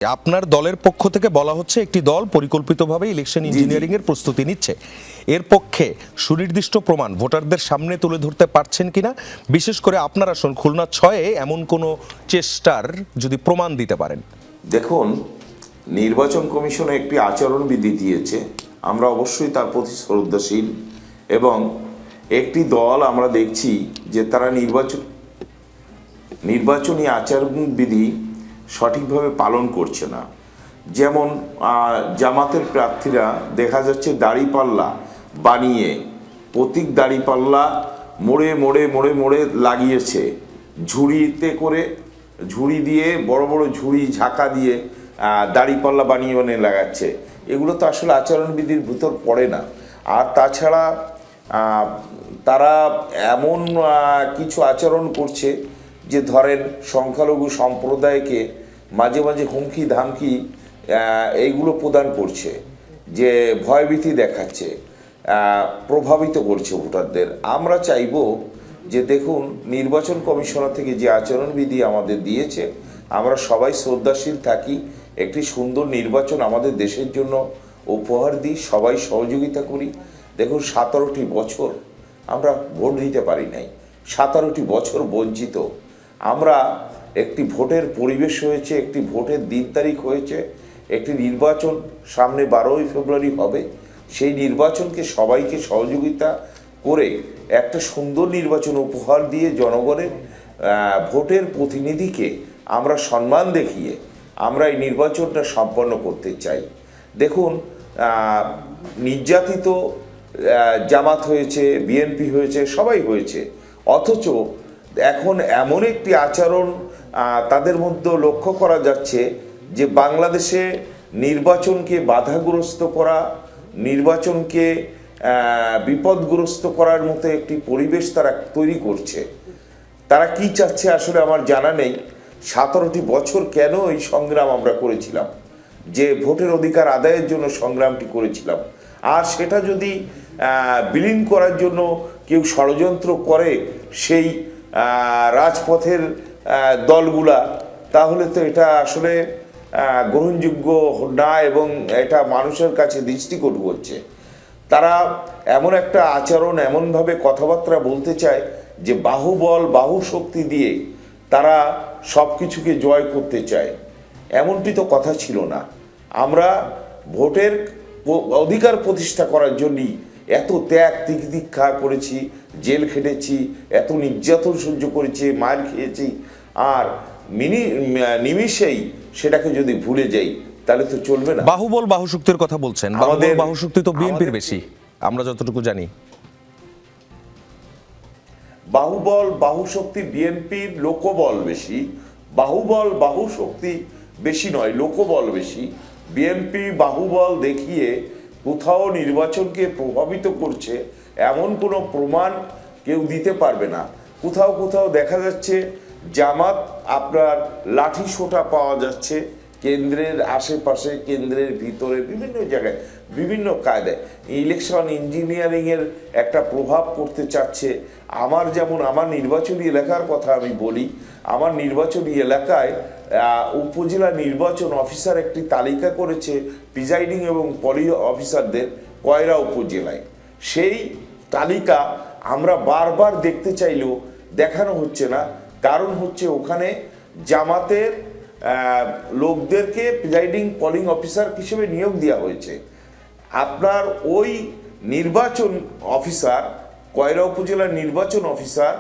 আপনার দলের পক্ষ থেকে বলা হচ্ছে একটি দল পরিকল্পিতভাবে ইলেকশন ইঞ্জিনিয়ারিং এর প্রস্তুতি নিচ্ছে। এর পক্ষে সুনির্দিষ্ট প্রমাণ ভোটারদের সামনে তুলে ধরতে পারছেন কিনা, বিশেষ করে আপনার আসন খুলনা 6-এ এমন কোনো চেষ্টার যদি প্রমাণ দিতে পারেন। দেখুন, নির্বাচন কমিশনে একটি আচরণবিধি দিয়েছে, আমরা অবশ্যই তার প্রতি শ্রদ্ধাশীল, এবং একটি দল আমরা দেখছি যে তারা নির্বাচনী আচরণবিধি সঠিকভাবে পালন করছে না। যেমন জামাতের প্রার্থীরা দেখা যাচ্ছে দাড়িপাল্লা বানিয়ে প্রতীক দাড়িপাল্লা মোড়ে মোড়ে মোড়ে মোড়ে লাগিয়েছে, ঝুড়িতে করে ঝুড়ি দিয়ে বড় বড় ঝুড়ি ঝাঁকা দিয়ে দাড়িপাল্লা বানিয়ে বানিয়ে লাগাচ্ছে। এগুলো তো আসলে আচরণবিধির ভিতর পড়ে না। আর তাছাড়া তারা এমন কিছু আচরণ করছে যে ধরেন সংখ্যালঘু সম্প্রদায়কে মাঝে মাঝে হুমকি ধামকি এইগুলো প্রদান করছে, যে ভয়ভীতি দেখাচ্ছে, প্রভাবিত করছে ভোটারদের। আমরা চাইব যে দেখুন, নির্বাচন কমিশনার থেকে যে আচরণবিধি আমাদের দিয়েছে, আমরা সবাই শ্রদ্ধাশীল থাকি, একটি সুন্দর নির্বাচন আমাদের দেশের জন্য উপহার দিই, সবাই সহযোগিতা করি। দেখুন, 17টি বছর আমরা ভোট দিতে পারি নাই, 17টি বছর বঞ্চিত আমরা। একটি ভোটের পরিবেশ হয়েছে, একটি ভোটের দিন তারিখ হয়েছে, একটি নির্বাচন সামনে 12ই ফেব্রুয়ারি হবে। সেই নির্বাচনকে সবাইকে সহযোগিতা করে একটা সুন্দর নির্বাচন উপহার দিয়ে জনগণের ভোটের প্রতিনিধিকে আমরা সম্মান দেখিয়ে আমরা এই নির্বাচনটা সম্পন্ন করতে চাই। দেখুন, নির্যাতিত জামাত হয়েছে, বিএনপি হয়েছে, সবাই হয়েছে, অথচ এখন এমন একটি আচরণ তাদের মধ্যে লক্ষ্য করা যাচ্ছে যে বাংলাদেশে নির্বাচনকে বাধাগ্রস্ত করা, নির্বাচনকে বিপদগ্রস্ত করার মতো একটি পরিবেশ তারা তৈরি করছে। তারা কি চাচ্ছে আসলে আমার জানা নেই। 17টি বছর কেন এই সংগ্রাম আমরা করেছিলাম, যে ভোটের অধিকার আদায়ের জন্য সংগ্রামটি করেছিলাম, আর সেটা যদি বিলীন করার জন্য কেউ ষড়যন্ত্র করে সেই রাজপথের দলগুলা, তাহলে তো এটা আসলে গ্রহণযোগ্য না, এবং এটা মানুষের কাছে দৃষ্টিকটু হচ্ছে। তারা এমন একটা আচরণ, এমনভাবে কথাবার্তা বলতে চায় যে বাহুবল বাহু শক্তি দিয়ে তারা সব কিছুকে জয় করতে চায়। এমনটি তো কথা ছিল না। আমরা ভোটের অধিকার প্রতিষ্ঠা করার জন্যই এত ত্যাগ তিতিক্ষা করেছি, জেল খেটেছি, এত নির্যাতন সহ্য করেছি, মার খেয়েছি, আর নিমিষেই সেটাকে যদি ভুলে যাই তাহলে তো চলবে না। বাহুবল বাহুশক্তির কথা বলছেন, আমাদের বাহুশক্তি তো বিএনপির বেশি, আমরা যতটুকু জানি। বাহুবল বাহুশক্তি বিএনপির, লোকবল বেশি। বাহুবল বাহুশক্তি বেশি নয়, লোকবল বেশি। বিএনপি বাহুবল দেখিয়ে কোথাও নির্বাচনকে প্রভাবিত করছে এমন কোনো প্রমাণ কেউ দিতে পারবে না। কোথাও কোথাও দেখা যাচ্ছে জামাত আপনার লাঠি সোঁটা পাওয়া যাচ্ছে কেন্দ্রের আশেপাশে, কেন্দ্রের ভিতরে, বিভিন্ন জায়গায়, বিভিন্ন কায়দায় ইলেকশন ইঞ্জিনিয়ারিংয়ের একটা প্রভাব পড়তে চাচ্ছে। আমার যেমন আমার নির্বাচনী এলাকার কথা আমি বলি, আমার নির্বাচনী এলাকায় উপজেলা নির্বাচন অফিসার একটি তালিকা করেছে প্রিজাইডিং এবং পলি অফিসারদের কয়রা উপজেলায়। সেই তালিকা আমরা বারবার দেখতে চাইলেও দেখানো হচ্ছে না, কারণ হচ্ছে ওখানে জামাতের লোকদেরকে প্রিজাইডিং পলিং অফিসার হিসেবে নিয়োগ দেওয়া হয়েছে। আপনার ওই নির্বাচন অফিসার, কয়রা উপজেলার নির্বাচন অফিসার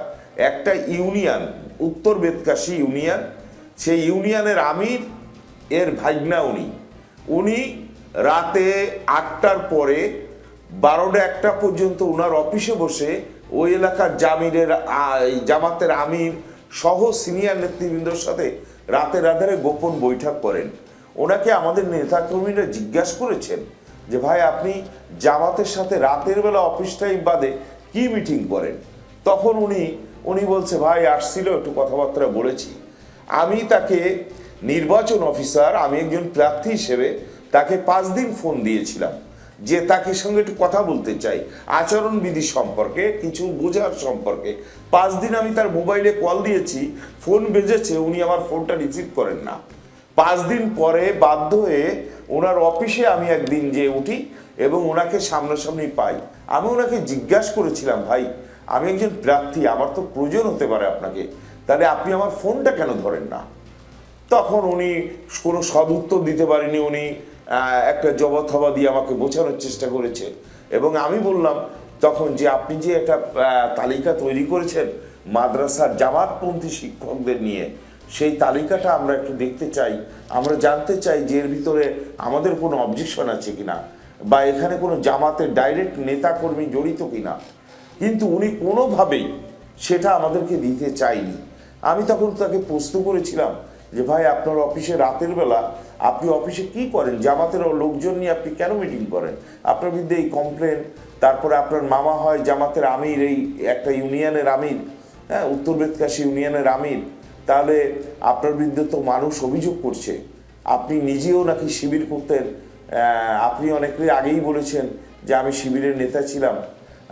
একটা ইউনিয়ন, উত্তর বেতকাশি ইউনিয়ন, সেই ইউনিয়নের আমির এর ভাইগনা উনি রাতে 8টার পরে 12টা-1টা পর্যন্ত ওনার অফিসে বসে ওই এলাকার জামাতের আমির সহ সিনিয়র নেতৃবৃন্দর সাথে রাতের আধারে গোপন বৈঠক করেন। ওনাকে আমাদের নেতাকর্মীরা জিজ্ঞাসা করেছেন যে ভাই, আপনি জামাতের সাথে রাতের বেলা অফিস টাইম বাদে কি মিটিং করেন? তখন উনি বলছে, ভাই আসছিল, একটু কথাবার্তা বলেছি। আমি তাকে নির্বাচন অফিসার, আমি একজন প্রার্থী হিসেবে তাকে 5 দিন ফোন দিয়েছিলাম যে তাকে সঙ্গে একটু কথা বলতে চাই আচরণবিধি সম্পর্কে, কিছু বোঝার সম্পর্কে। 5 দিন আমি তার মোবাইলে কল দিয়েছি, ফোন বেজেছে, উনি আমার ফোনটা রিসিভ করেন না। 5 দিন পরে বাধ্য হয়ে ওনার অফিসে আমি একদিন যে উঠি এবং ওনাকে সামনাসামনি পাই। আমি ওনাকে জিজ্ঞাসা করেছিলাম, ভাই আমি একজন প্রার্থী, আমার তো প্রয়োজন হতে পারে আপনাকে, তাহলে আপনি আমার ফোনটা কেন ধরেন না? তখন উনি কোনো সদুত্তর দিতে পারেনি। উনি একটা জবাথবা দিয়ে আমাকে বোঝানোর চেষ্টা করেছে এবং আমি বললাম তখন যে আপনি যে একটা তালিকা তৈরি করেছেন মাদ্রাসার জামাতপন্থী শিক্ষকদের নিয়ে, সেই তালিকাটা আমরা একটু দেখতে চাই, আমরা জানতে চাই যে এর ভিতরে আমাদের কোনো অবজেকশন আছে কিনা বা এখানে কোনো জামাতের ডাইরেক্ট নেতাকর্মী জড়িত কিনা। কিন্তু উনি কোনোভাবেই সেটা আমাদেরকে দিতে চাইনি। আমি তখন তাকে প্রশ্ন করেছিলাম যে ভাই আপনার অফিসে রাতের বেলা আপনি অফিসে কি করেন, জামাতের লোকজন নিয়ে আপনি কেন মিটিং করেন? আপনার বিরুদ্ধে এই কমপ্লেন, তারপরে আপনার মামা হয় জামাতের আমির, এই একটা ইউনিয়নের আমির, হ্যাঁ উত্তর বেদকাশী ইউনিয়নের আমির, তাহলে আপনার বিরুদ্ধে তো মানুষ অভিযোগ করছে। আপনি নিজেও নাকি শিবির করতেন, আপনি অনেকের আগেই বলেছেন যে আমি শিবিরের নেতা ছিলাম।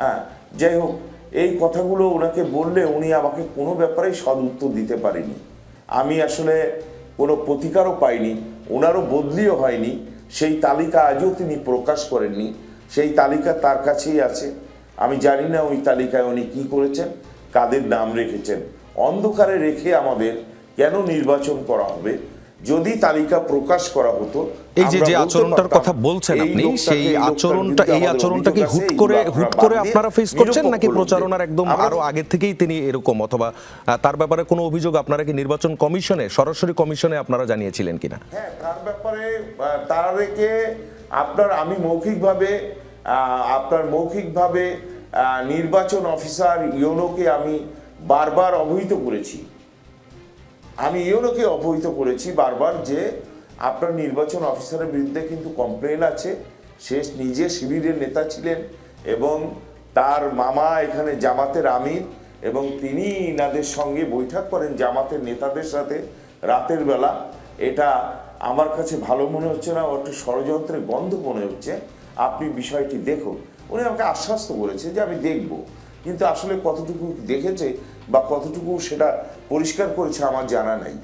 হ্যাঁ যাই হোক, এই কথাগুলো ওনাকে বললে উনি আমাকে কোনো ব্যাপারেই সদ উত্তর দিতে পারেনি। আমি আসলে কোনো প্রতিকারও পাইনি, ওনারও বদলিও হয়নি। সেই তালিকা আজও তিনি প্রকাশ করেননি, সেই তালিকা তার কাছেই আছে। আমি জানি না ওই তালিকায় উনি কী করেছেন, কাদের নাম রেখেছেন। অন্ধকারে রেখে আমাদের কেন নির্বাচন করা হবে? যদি তালিকা প্রকাশ করা হতো, এই যে যে আচরণটার কথা বলছেন আপনি, সেই আচরণটা, এই আচরণটা কি হুট করে আপনারা ফেস করছেন নাকি প্রচারণার একদম আরো আগে থেকেই তিনি এরকম, অথবা তার ব্যাপারে কোনো অভিযোগ আপনারা কি নির্বাচন কমিশনে, সরাসরি কমিশনে আপনারা জানিয়েছিলেন কিনা? হ্যাঁ, তার ব্যাপারে তার রেখে আমি মৌখিকভাবে নির্বাচন অফিসার ইউনোকে আমি বারবার অবহিত করেছি। আমি ইউনোকে অবহিত করেছি বারবার যে আপনার নির্বাচন অফিসারের বিরুদ্ধে কিন্তু কমপ্লেন আছে। সে নিজে শিবিরের নেতা ছিলেন এবং তার মামা এখানে জামাতের আমির, এবং তিনি ইনাদের সঙ্গে বৈঠক করেন জামাতের নেতাদের সাথে রাতের বেলা। এটা আমার কাছে ভালো মনে হচ্ছে না, একটা ষড়যন্ত্রের গন্ধ মনে হচ্ছে। আপনি বিষয়টি দেখুন। উনি আমাকে আশ্বস্ত করেছে যে আমি দেখব, কিন্তু আসলে কতটুকু দেখেছে বা কতটুকু সেটা পরিষ্কার করেছে আমার জানা নাই।